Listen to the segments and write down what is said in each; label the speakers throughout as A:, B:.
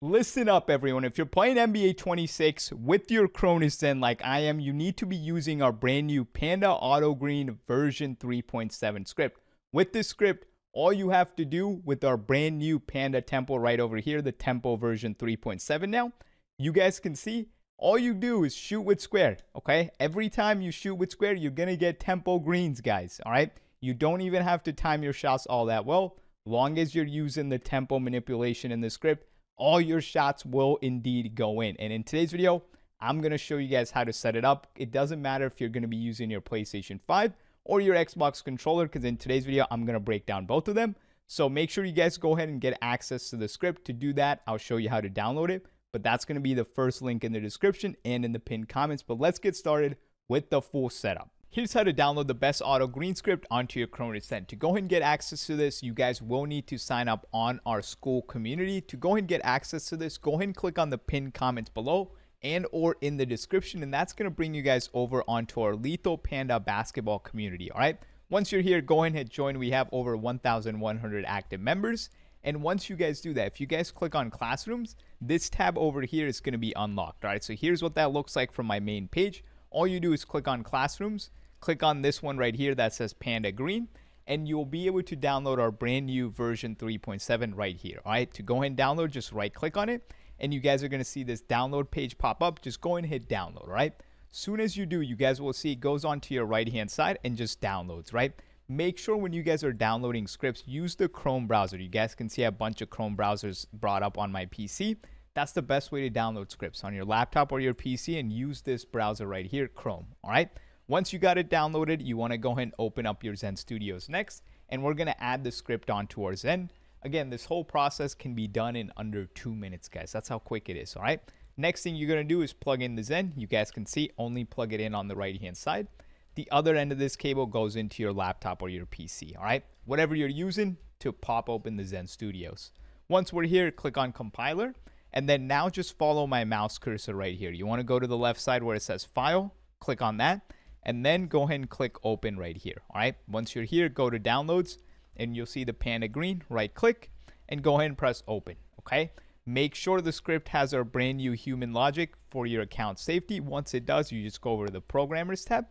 A: Listen up, everyone. If you're playing NBA 26 with your Cronus Zen like I am, you need to be using our brand new Panda Auto Green version 3.7 script. With this script, all you have to do with our brand new Panda Tempo right over here, the Tempo version 3.7 now, you guys can see all you do is shoot with square, okay? Every time you shoot with square, you're going to get Tempo greens, guys, all right? You don't even have to time your shots all that well. Long as you're using the tempo manipulation in the script, all your shots will indeed go in. And in today's video, I'm going to show you guys how to set it up. It doesn't matter if you're going to be using your PlayStation 5 or your Xbox controller, because in today's video, I'm going to break down both of them. So make sure you guys go ahead and get access to the script. To do that, I'll show you how to download it, but that's going to be the first link in the description and in the pinned comments. But let's get started with the full setup. Here's how to download the best auto green script onto your Cronus Zen. To go ahead and get access to this, you guys will need to sign up on our school community. To go ahead and get access to this, go ahead and click on the pinned comments below and or in the description, and that's going to bring you guys over onto our Lethal Panda basketball community, all right? Once you're here, go ahead and hit join. We have over 1,100 active members, and once you guys do that, if you guys click on classrooms, this tab over here is going to be unlocked, all right? So here's what that looks like from my main page. All you do is click on classrooms, click on this one right here that says Panda Green, and you'll be able to download our brand new version 3.7 right here. All right, to go ahead and download, just right click on it, and you guys are going to see this download page pop up. Just go ahead and hit download. All right, soon as you do, you guys will see it goes onto your right hand side and just downloads. Right, make sure when you guys are downloading scripts, use the Chrome browser. You guys can see a bunch of Chrome browsers brought up on my PC. That's the best way to download scripts on your laptop or your PC, and use this browser right here, Chrome. All right, once you got it downloaded, you want to go ahead and open up your Zen Studios next, and we're going to add the script onto our Zen. Again, this whole process can be done in under 2 minutes, guys. That's how quick it is. All right, next thing you're going to do is plug in the Zen. You guys can see only plug it in on the right hand side. The other end of this cable goes into your laptop or your PC. All right, whatever you're using to pop open the Zen Studios. Once we're here, click on compiler. And then now just follow my mouse cursor right here. You want to go to the left side where it says file, click on that, and then go ahead and click open right here. All right, once you're here, go to downloads, and you'll see the Panda Green, right click, and go ahead and press open. Okay, make sure the script has our brand new human logic for your account safety. Once it does, you just go over to the programmers tab,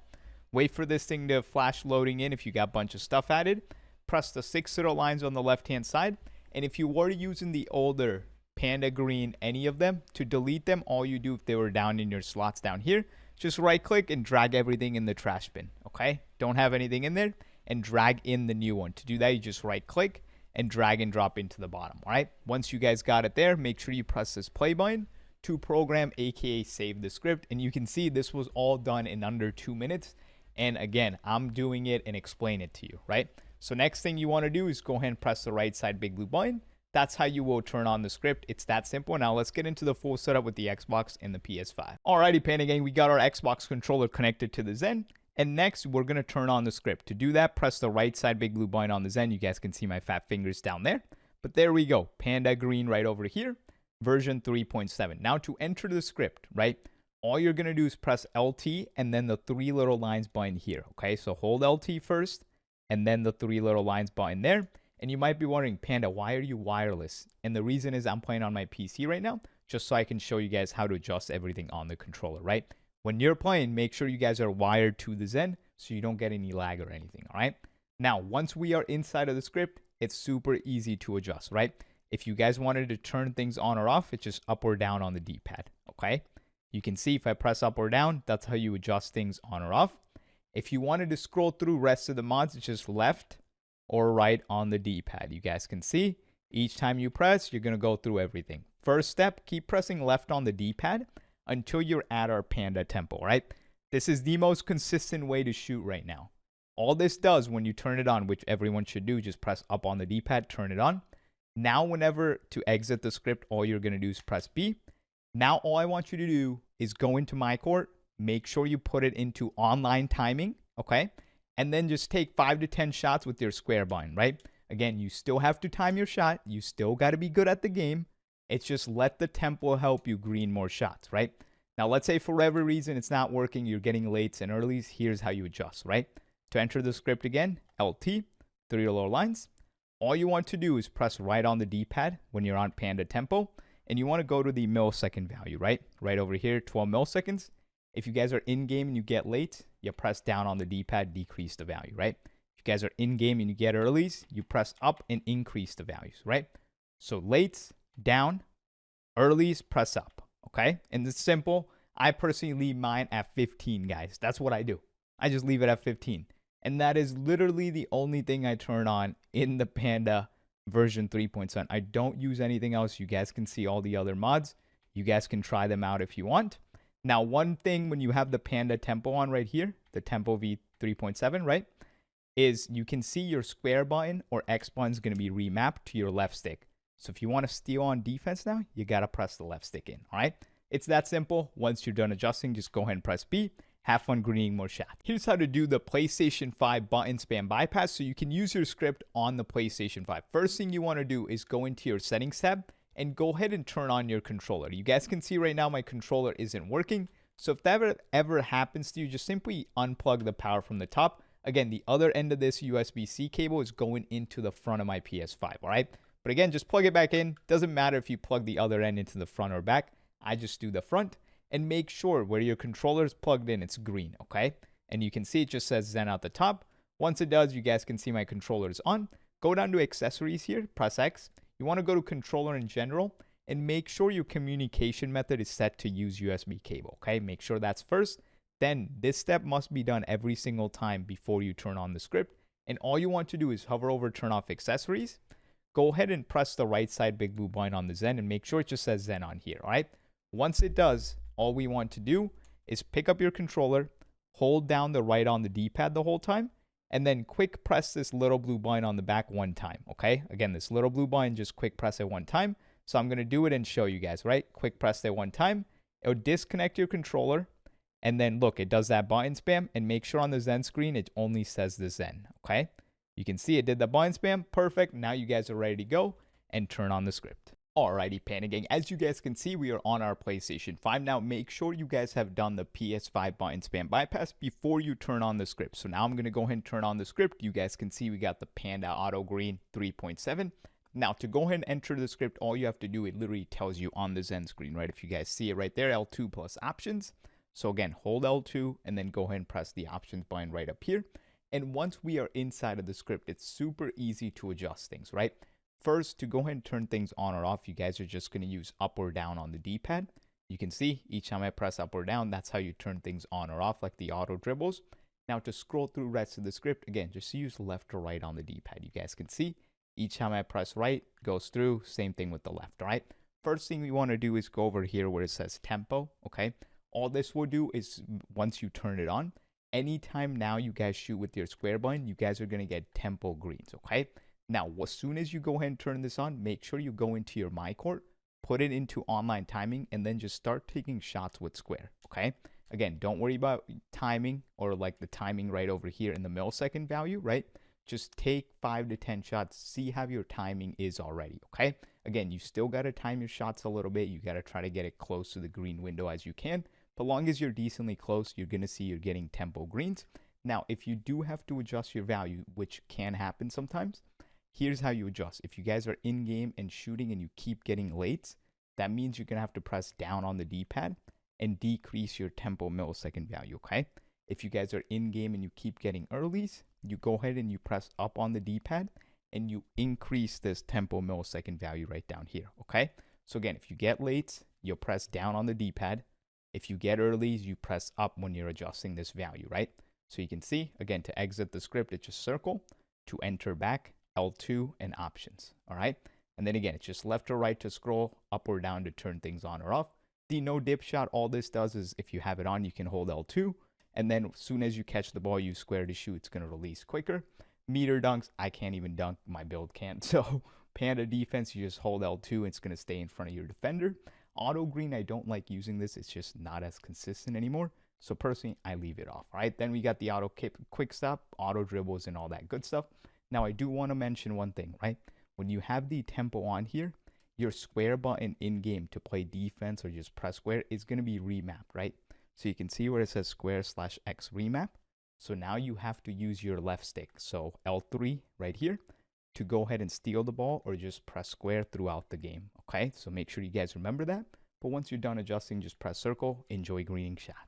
A: wait for this thing to flash loading in if you got a bunch of stuff added, press the 6 little lines on the left hand side, and if you were using the older Panda Green, any of them, to delete them, all you do if they were down in your slots down here, just right click and drag everything in the trash bin. Okay, don't have anything in there, and drag in the new one. To do that, you just right click and drag and drop into the bottom. All right, once you guys got it there, make sure you press this play button to program, aka save the script, and you can see this was all done in under 2 minutes. And again, I'm doing it and explain it to you, right? So next thing you want to do is go ahead and press the right side big blue button. That's how you will turn on the script. It's that simple. Now let's get into the full setup with the Xbox and the PS5. Alrighty, Panda Gang, we got our Xbox controller connected to the Zen. And next, we're going to turn on the script. To do that, press the right side big blue button on the Zen. You guys can see my fat fingers down there. But there we go. Panda Green right over here, version 3.7. Now to enter the script, right? All you're going to do is press LT and then the 3 little lines button here. Okay, so hold LT first and then the 3 little lines button there. And you might be wondering, Panda, why are you wireless? And the reason is I'm playing on my PC right now, just so I can show you guys how to adjust everything on the controller, right? When you're playing, make sure you guys are wired to the Zen so you don't get any lag or anything, all right? Now, once we are inside of the script, it's super easy to adjust, right? If you guys wanted to turn things on or off, it's just up or down on the D-pad, okay? You can see if I press up or down, that's how you adjust things on or off. If you wanted to scroll through rest of the mods, it's just left or right on the D-pad. You guys can see each time you press, you're going to go through everything. First step, keep pressing left on the D-pad until you're at our Panda Tempo, right? This is the most consistent way to shoot right now. All this does when you turn it on, which everyone should do, just press up on the D-pad, turn it on. Now, whenever to exit the script, all you're going to do is press B. Now, all I want you to do is go into My Court, make sure you put it into online timing, okay? And then just take 5 to 10 shots with your square button, right? Again, you still have to time your shot. You still got to be good at the game. It's just let the tempo help you green more shots, right? Now, let's say for whatever reason it's not working, you're getting lates and earlies. Here's how you adjust, right? To enter the script again, LT, 3 lower lines. All you want to do is press right on the D-pad when you're on Panda Tempo. and you want to go to the millisecond value, right? Right over here, 12 milliseconds. If you guys are in game and you get late, you press down on the D-pad, decrease the value, right? If you guys are in game and you get earlies, you press up and increase the values, right? So late, down, earlies, press up, okay? And it's simple. I personally leave mine at 15, guys. That's what I do. I just leave it at 15. And that is literally the only thing I turn on in the Panda version 3.7. I don't use anything else. You guys can see all the other mods. You guys can try them out if you want. Now, one thing when you have the Panda Tempo on right here, the Tempo V3.7, right, is you can see your square button or X button is going to be remapped to your left stick. So if you want to steal on defense now, you got to press the left stick in, all right? It's that simple. Once you're done adjusting, just go ahead and press B. Have fun greening more shots. Here's how to do the PlayStation 5 button spam bypass so you can use your script on the PlayStation 5. First thing you want to do is go into your settings tab and go ahead and turn on your controller. You guys can see right now my controller isn't working. So if that ever happens to you, just simply unplug the power from the top. Again, the other end of this USB-C cable is going into the front of my PS5, all right? But again, just plug it back in. Doesn't matter if you plug the other end into the front or back. I just do the front. And make sure where your controller is plugged in, it's green, okay? And you can see it just says Zen at the top. Once it does, you guys can see my controller is on. Go down to accessories here, press X. You want to go to controller in general and make sure your communication method is set to use USB cable, okay? Make sure that's first. Then this step must be done every single time before you turn on the script. And all you want to do is hover over turn off accessories. Go ahead and press the right side big blue button on the Zen and make sure it just says Zen on here, all right? Once it does, all we want to do is pick up your controller, hold down the right on the D-pad the whole time, and then quick press this little blue button on the back one time, okay? Again, this little blue button, just quick press it one time. So I'm going to do it and show you guys, right? Quick press it one time. It'll disconnect your controller, and then look, it does that button spam, and make sure on the Zen screen, it only says the Zen, okay? You can see it did the button spam. Perfect. Now you guys are ready to go and turn on the script. Alrighty, Panda Gang, as you guys can see, we are on our PlayStation 5 now. Make sure you guys have done the PS5 button spam bypass before you turn on the script. So now I'm going to go ahead and turn on the script. You guys can see we got the Panda Auto Green 3.7. Now, to go ahead and enter the script, all you have to do, it literally tells you on the Zen screen, right? If you guys see it right there, L2 plus options. So again, hold L2 and then go ahead and press the options button right up here. And once we are inside of the script, it's super easy to adjust things, right? First, to go ahead and turn things on or off, you guys are just going to use up or down on the D-pad. You can see each time I press up or down, that's how you turn things on or off, like the auto dribbles. Now, to scroll through the rest of the script, again, just use left or right on the D-pad. You guys can see each time I press right, goes through. Same thing with the left, all right? First thing we want to do is go over here where it says tempo, okay? All this will do is once you turn it on, anytime now you guys shoot with your square button, you guys are going to get tempo greens, okay? Now, as soon as you go ahead and turn this on, make sure you go into your My Court, put it into online timing, and then just start taking shots with square, okay? Again, don't worry about timing or like the timing right over here in the millisecond value, right? Just take 5 to 10 shots, see how your timing is already, okay? Again, you still got to time your shots a little bit. You got to try to get it close to the green window as you can. But long as you're decently close, you're going to see you're getting tempo greens. Now, if you do have to adjust your value, which can happen sometimes, here's how you adjust. If you guys are in game and shooting and you keep getting lates, that means you're going to have to press down on the D-pad and decrease your tempo millisecond value, okay? If you guys are in game and you keep getting earlies, you go ahead and you press up on the D-pad and you increase this tempo millisecond value right down here, okay? So again, if you get lates, you'll press down on the D-pad. If you get earlies, you press up when you're adjusting this value, right? So you can see, again, to exit the script, it's just circle. To enter back, L2 and options, all right? And then again, it's just left or right to scroll, up or down to turn things on or off. The no dip shot, all this does is if you have it on, you can hold L2. And then as soon as you catch the ball, use square to shoot, it's going to release quicker. Meter dunks, I can't even dunk, my build can't. So Panda defense, you just hold L2, it's going to stay in front of your defender. Auto green, I don't like using this. It's just not as consistent anymore. So personally, I leave it off, right? Then we got the auto quick stop, auto dribbles, and all that good stuff. Now, I do want to mention one thing, right? When you have the tempo on here, your square button in-game to play defense or just press square is going to be remapped, right? So you can see where it says square/X remap. So now you have to use your left stick. So L3 right here. to go ahead and steal the ball or just press square throughout the game. Okay, so make sure you guys remember that. But once you're done adjusting, just press circle. Enjoy greening shots.